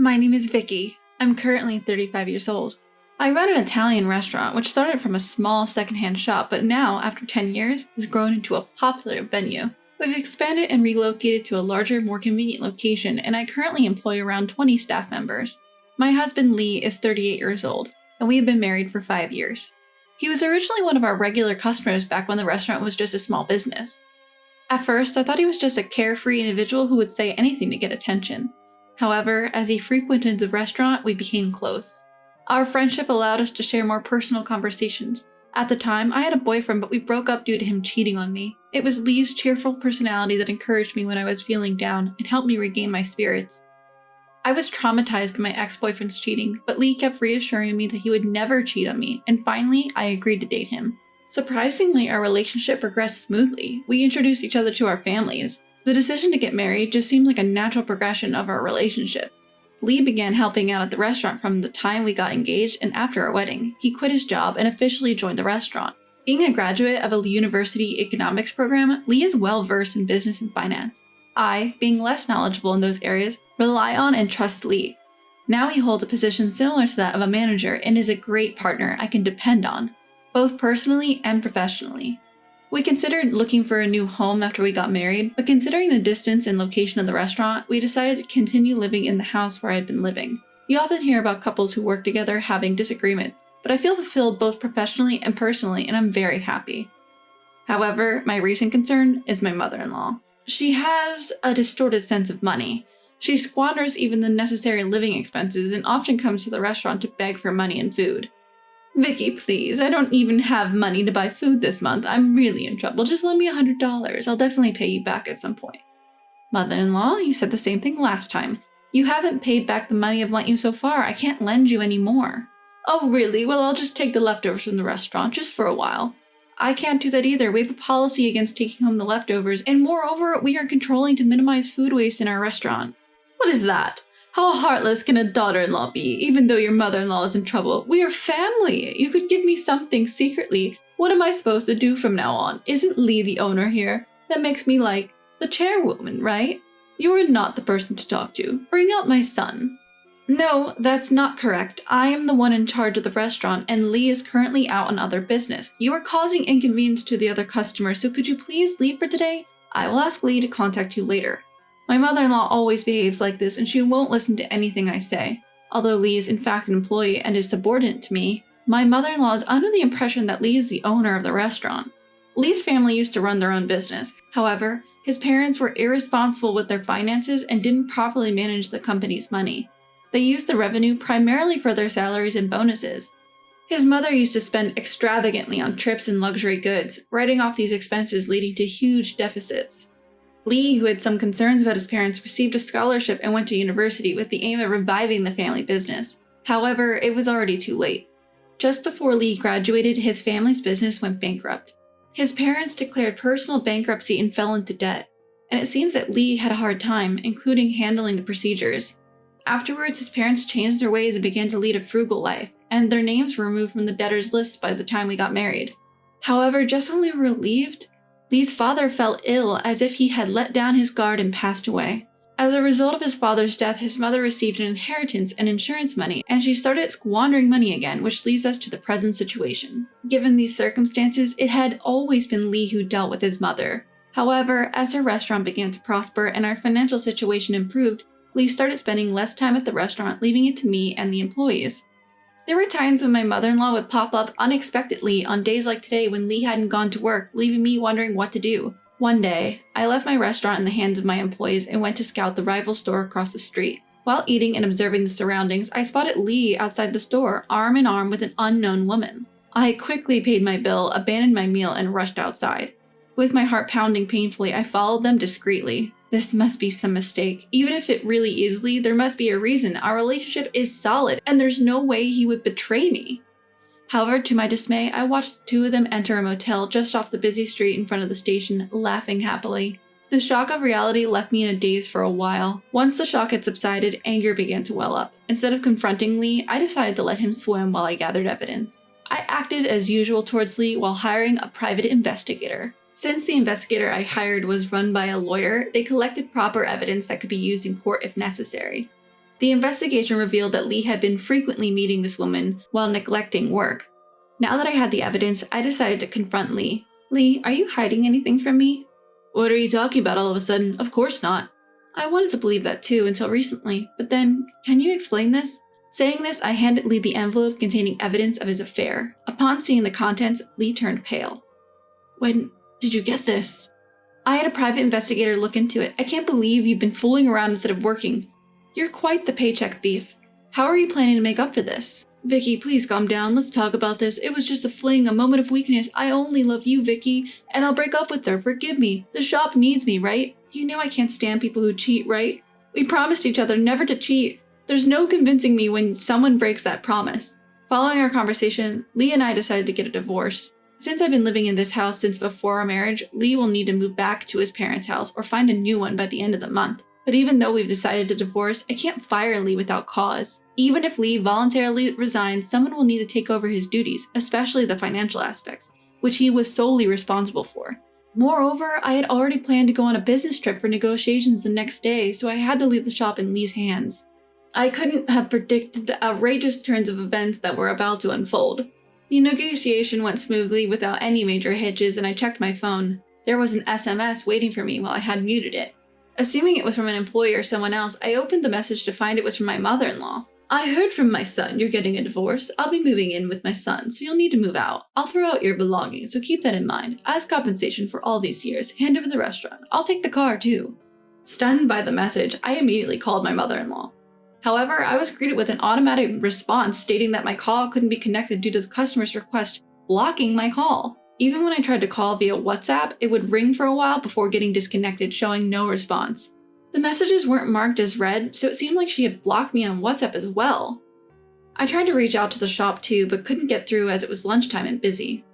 My name is Vicky. I'm currently 35 years old. I run an Italian restaurant which started from a small secondhand shop but now, after 10 years, has grown into a popular venue. We've expanded and relocated to a larger, more convenient location, and I currently employ around 20 staff members. My husband Lee is 38 years old, and we have been married for 5 years. He was originally one of our regular customers back when the restaurant was just a small business. At first, I thought he was just a carefree individual who would say anything to get attention. However, as he frequented the restaurant, we became close. Our friendship allowed us to share more personal conversations. At the time, I had a boyfriend, but we broke up due to him cheating on me. It was Lee's cheerful personality that encouraged me when I was feeling down and helped me regain my spirits. I was traumatized by my ex-boyfriend's cheating, but Lee kept reassuring me that he would never cheat on me, and finally, I agreed to date him. Surprisingly, our relationship progressed smoothly. We introduced each other to our families. The decision to get married just seemed like a natural progression of our relationship. Lee began helping out at the restaurant from the time we got engaged, and after our wedding, he quit his job and officially joined the restaurant. Being a graduate of a university economics program, Lee is well versed in business and finance. I, being less knowledgeable in those areas, rely on and trust Lee. Now he holds a position similar to that of a manager and is a great partner I can depend on, both personally and professionally. We considered looking for a new home after we got married, but considering the distance and location of the restaurant, we decided to continue living in the house where I had been living. You often hear about couples who work together having disagreements, but I feel fulfilled both professionally and personally, and I'm very happy. However, my recent concern is my mother-in-law. She has a distorted sense of money. She squanders even the necessary living expenses and often comes to the restaurant to beg for money and food. Vicky, please, I don't even have money to buy food this month. I'm really in trouble. Just lend me $100. I'll definitely pay you back at some point. Mother-in-law, you said the same thing last time. You haven't paid back the money I've lent you so far. I can't lend you any more. Oh, really? Well, I'll just take the leftovers from the restaurant, just for a while. I can't do that either. We have a policy against taking home the leftovers, and moreover, we are controlling to minimize food waste in our restaurant. What is that? How heartless can a daughter-in-law be, even though your mother-in-law is in trouble? We are family. You could give me something secretly. What am I supposed to do from now on? Isn't Lee the owner here? That makes me like the chairwoman, right? You are not the person to talk to. Bring out my son. No, that's not correct. I am the one in charge of the restaurant, and Lee is currently out on other business. You are causing inconvenience to the other customers, so could you please leave for today? I will ask Lee to contact you later. My mother-in-law always behaves like this, and she won't listen to anything I say. Although Lee is in fact an employee and is subordinate to me, my mother-in-law is under the impression that Lee is the owner of the restaurant. Lee's family used to run their own business. However, his parents were irresponsible with their finances and didn't properly manage the company's money. They used the revenue primarily for their salaries and bonuses. His mother used to spend extravagantly on trips and luxury goods, writing off these expenses leading to huge deficits. Lee, who had some concerns about his parents, received a scholarship and went to university with the aim of reviving the family business. However, it was already too late. Just before Lee graduated, his family's business went bankrupt. His parents declared personal bankruptcy and fell into debt, and it seems that Lee had a hard time, including handling the procedures. Afterwards, his parents changed their ways and began to lead a frugal life, and their names were removed from the debtors' list by the time we got married. However, just when we were relieved, Lee's father fell ill as if he had let down his guard and passed away. As a result of his father's death, his mother received an inheritance and insurance money, and she started squandering money again, which leads us to the present situation. Given these circumstances, it had always been Lee who dealt with his mother. However, as her restaurant began to prosper and our financial situation improved, Lee started spending less time at the restaurant, leaving it to me and the employees. There were times when my mother-in-law would pop up unexpectedly on days like today when Lee hadn't gone to work, leaving me wondering what to do. One day, I left my restaurant in the hands of my employees and went to scout the rival store across the street. While eating and observing the surroundings, I spotted Lee outside the store, arm in arm with an unknown woman. I quickly paid my bill, abandoned my meal, and rushed outside. With my heart pounding painfully, I followed them discreetly. This must be some mistake. Even if it really is Lee, there must be a reason. Our relationship is solid, and there's no way he would betray me. However, to my dismay, I watched the two of them enter a motel just off the busy street in front of the station, laughing happily. The shock of reality left me in a daze for a while. Once the shock had subsided, anger began to well up. Instead of confronting Lee, I decided to let him swim while I gathered evidence. I acted as usual towards Lee while hiring a private investigator. Since the investigator I hired was run by a lawyer, they collected proper evidence that could be used in court if necessary. The investigation revealed that Lee had been frequently meeting this woman while neglecting work. Now that I had the evidence, I decided to confront Lee. Lee, are you hiding anything from me? What are you talking about all of a sudden? Of course not. I wanted to believe that too until recently, but then, can you explain this? Saying this, I handed Lee the envelope containing evidence of his affair. Upon seeing the contents, Lee turned pale. When did you get this? I had a private investigator look into it. I can't believe you've been fooling around instead of working. You're quite the paycheck thief. How are you planning to make up for this? Vicky, please calm down. Let's talk about this. It was just a fling, a moment of weakness. I only love you, Vicky, and I'll break up with her. Forgive me. The shop needs me, right? You know I can't stand people who cheat, right? We promised each other never to cheat. There's no convincing me when someone breaks that promise. Following our conversation, Lee and I decided to get a divorce. Since I've been living in this house since before our marriage, Lee will need to move back to his parents' house or find a new one by the end of the month. But even though we've decided to divorce, I can't fire Lee without cause. Even if Lee voluntarily resigns, someone will need to take over his duties, especially the financial aspects, which he was solely responsible for. Moreover, I had already planned to go on a business trip for negotiations the next day, so I had to leave the shop in Lee's hands. I couldn't have predicted the outrageous turns of events that were about to unfold. The negotiation went smoothly without any major hitches, and I checked my phone. There was an SMS waiting for me while I had muted it. Assuming it was from an employee or someone else, I opened the message to find it was from my mother-in-law. I heard from my son you're getting a divorce. I'll be moving in with my son, so you'll need to move out. I'll throw out your belongings, so keep that in mind. As compensation for all these years, hand over the restaurant. I'll take the car, too. Stunned by the message, I immediately called my mother-in-law. However, I was greeted with an automatic response stating that my call couldn't be connected due to the customer's request blocking my call. Even when I tried to call via WhatsApp, it would ring for a while before getting disconnected, showing no response. The messages weren't marked as read, so it seemed like she had blocked me on WhatsApp as well. I tried to reach out to the shop too, but couldn't get through as it was lunchtime and busy.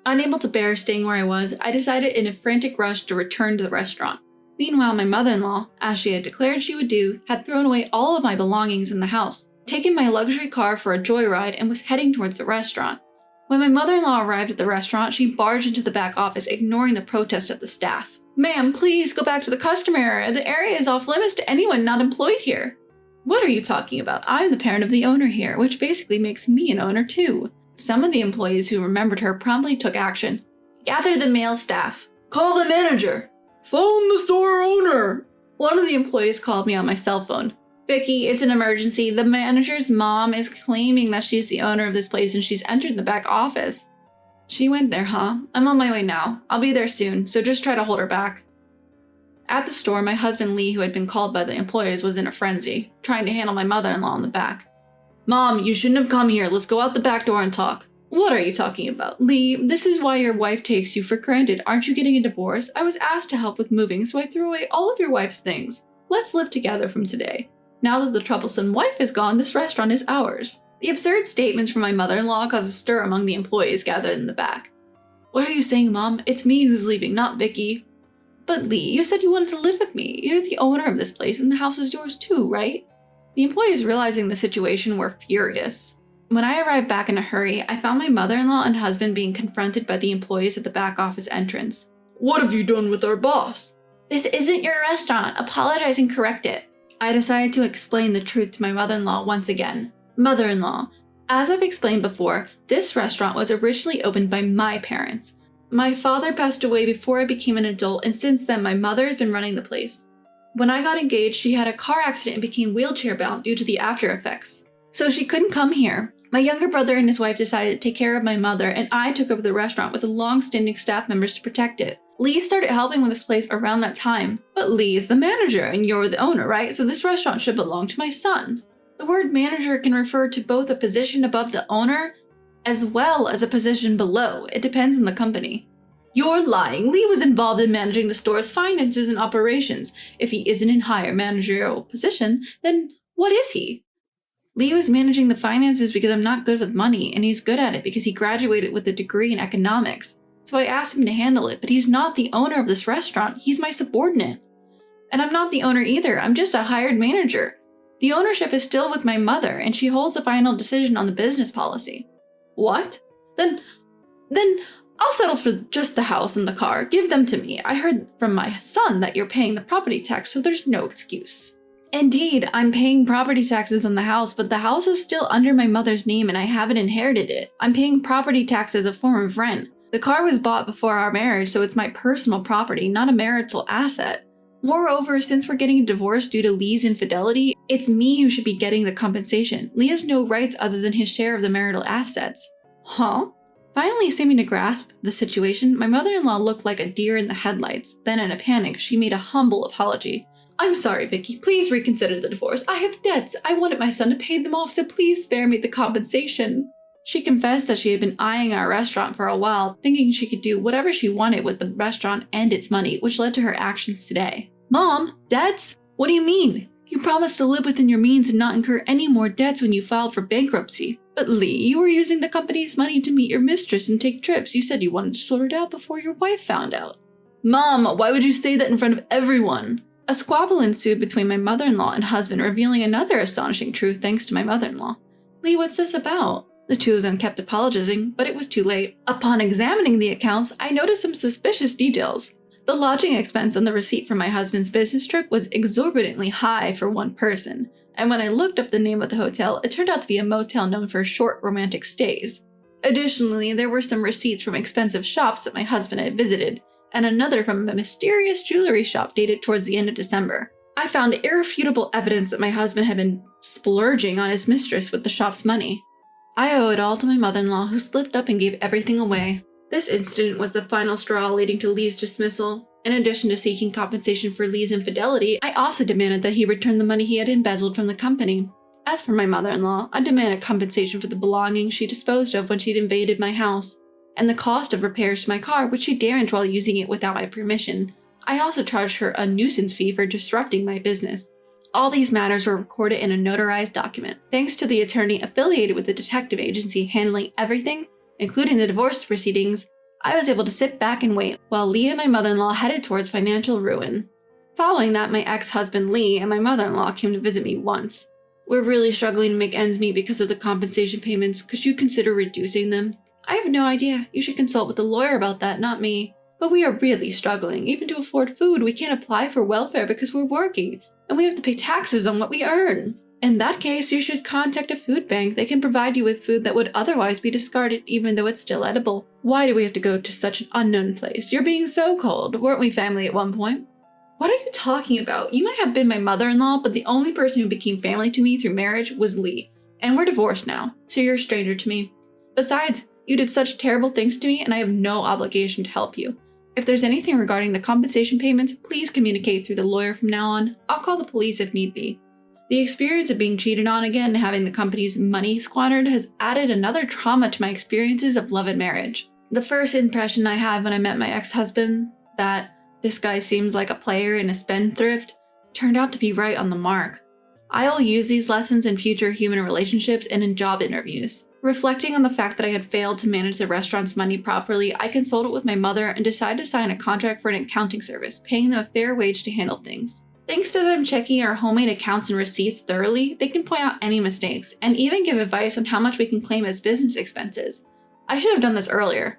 Unable to bear staying where I was, I decided in a frantic rush to return to the restaurant. Meanwhile, my mother-in-law, as she had declared she would do, had thrown away all of my belongings in the house, taken my luxury car for a joyride, and was heading towards the restaurant. When my mother-in-law arrived at the restaurant, she barged into the back office, ignoring the protest of the staff. Ma'am, please go back to the customer area. The area is off limits to anyone not employed here. What are you talking about? I'm the parent of the owner here, which basically makes me an owner too. Some of the employees who remembered her promptly took action. Gather the male staff. Call the manager. Phone the store owner. One of the employees called me on my cell phone. Vicky, it's an emergency. The manager's mom is claiming that she's the owner of this place and she's entered the back office. She went there, huh? I'm on my way now. I'll be there soon, so just try to hold her back. At the store, my husband Lee, who had been called by the employees, was in a frenzy, trying to handle my mother-in-law in the back. Mom, you shouldn't have come here. Let's go out the back door and talk. What are you talking about? Lee, this is why your wife takes you for granted. Aren't you getting a divorce? I was asked to help with moving, so I threw away all of your wife's things. Let's live together from today. Now that the troublesome wife is gone, this restaurant is ours. The absurd statements from my mother-in-law caused a stir among the employees gathered in the back. What are you saying, Mom? It's me who's leaving, not Vicky. But Lee, you said you wanted to live with me. You're the owner of this place and the house is yours too, right? The employees, realizing the situation, were furious. When I arrived back in a hurry, I found my mother-in-law and husband being confronted by the employees at the back office entrance. What have you done with our boss? This isn't your restaurant. Apologize and correct it. I decided to explain the truth to my mother-in-law once again. Mother-in-law, as I've explained before, this restaurant was originally opened by my parents. My father passed away before I became an adult, and since then my mother has been running the place. When I got engaged, she had a car accident and became wheelchair-bound due to the after effects. So she couldn't come here. My younger brother and his wife decided to take care of my mother, and I took over the restaurant with the long-standing staff members to protect it. Lee started helping with this place around that time. But Lee is the manager, and you're the owner, right? So this restaurant should belong to my son. The word manager can refer to both a position above the owner as well as a position below. It depends on the company. You're lying. Lee was involved in managing the store's finances and operations. If he isn't in higher managerial position, then what is he? Lee was managing the finances because I'm not good with money, and he's good at it because he graduated with a degree in economics. So I asked him to handle it, but he's not the owner of this restaurant. He's my subordinate. And I'm not the owner either. I'm just a hired manager. The ownership is still with my mother, and she holds the final decision on the business policy. What? Then I'll settle for just the house and the car. Give them to me. I heard from my son that you're paying the property tax, so there's no excuse. Indeed, I'm paying property taxes on the house, but the house is still under my mother's name and I haven't inherited it. I'm paying property tax as a form of rent. The car was bought before our marriage, so it's my personal property, not a marital asset. Moreover, since we're getting a divorce due to Lee's infidelity, it's me who should be getting the compensation. Lee has no rights other than his share of the marital assets. Huh? Finally seeming to grasp the situation, my mother-in-law looked like a deer in the headlights. Then in a panic, she made a humble apology. I'm sorry, Vicky. Please reconsider the divorce. I have debts. I wanted my son to pay them off, so please spare me the compensation. She confessed that she had been eyeing our restaurant for a while, thinking she could do whatever she wanted with the restaurant and its money, which led to her actions today. Mom, debts? What do you mean? You promised to live within your means and not incur any more debts when you filed for bankruptcy. But Lee, you were using the company's money to meet your mistress and take trips. You said you wanted to sort it out before your wife found out. Mom, why would you say that in front of everyone? A squabble ensued between my mother-in-law and husband, revealing another astonishing truth thanks to my mother-in-law. Lee, what's this about? The two of them kept apologizing, but it was too late. Upon examining the accounts, I noticed some suspicious details. The lodging expense on the receipt for my husband's business trip was exorbitantly high for one person, and when I looked up the name of the hotel, it turned out to be a motel known for short romantic stays. Additionally, there were some receipts from expensive shops that my husband had visited, and another from a mysterious jewelry shop dated towards the end of December. I found irrefutable evidence that my husband had been splurging on his mistress with the shop's money. I owe it all to my mother-in-law, who slipped up and gave everything away. This incident was the final straw leading to Lee's dismissal. In addition to seeking compensation for Lee's infidelity, I also demanded that he return the money he had embezzled from the company. As for my mother-in-law, I demanded compensation for the belongings she disposed of when she'd invaded my house, and the cost of repairs to my car, which she damaged while using it without my permission. I also charged her a nuisance fee for disrupting my business. All these matters were recorded in a notarized document. Thanks to the attorney affiliated with the detective agency handling everything, including the divorce proceedings, I was able to sit back and wait while Lee and my mother-in-law headed towards financial ruin. Following that, my ex-husband Lee and my mother-in-law came to visit me once. We're really struggling to make ends meet because of the compensation payments. Could you consider reducing them? I have no idea. You should consult with a lawyer about that, not me. But we are really struggling. Even to afford food, we can't apply for welfare because we're working, and we have to pay taxes on what we earn. In that case, you should contact a food bank. They can provide you with food that would otherwise be discarded even though it's still edible. Why do we have to go to such an unknown place? You're being so cold. Weren't we family at one point? What are you talking about? You might have been my mother-in-law, but the only person who became family to me through marriage was Lee. And we're divorced now, so you're a stranger to me. Besides, you did such terrible things to me and I have no obligation to help you. If there's anything regarding the compensation payments, please communicate through the lawyer from now on. I'll call the police if need be. The experience of being cheated on again and having the company's money squandered has added another trauma to my experiences of love and marriage. The first impression I had when I met my ex-husband, that this guy seems like a player and a spendthrift, turned out to be right on the mark. I'll use these lessons in future human relationships and in job interviews. Reflecting on the fact that I had failed to manage the restaurant's money properly, I consulted with my mother and decided to sign a contract for an accounting service, paying them a fair wage to handle things. Thanks to them checking our homemade accounts and receipts thoroughly, they can point out any mistakes, and even give advice on how much we can claim as business expenses. I should have done this earlier.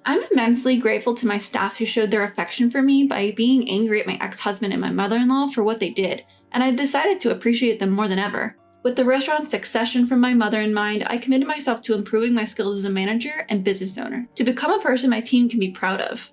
I'm immensely grateful to my staff who showed their affection for me by being angry at my ex-husband and my mother-in-law for what they did, and I decided to appreciate them more than ever. With the restaurant's succession from my mother in mind, I committed myself to improving my skills as a manager and business owner, to become a person my team can be proud of.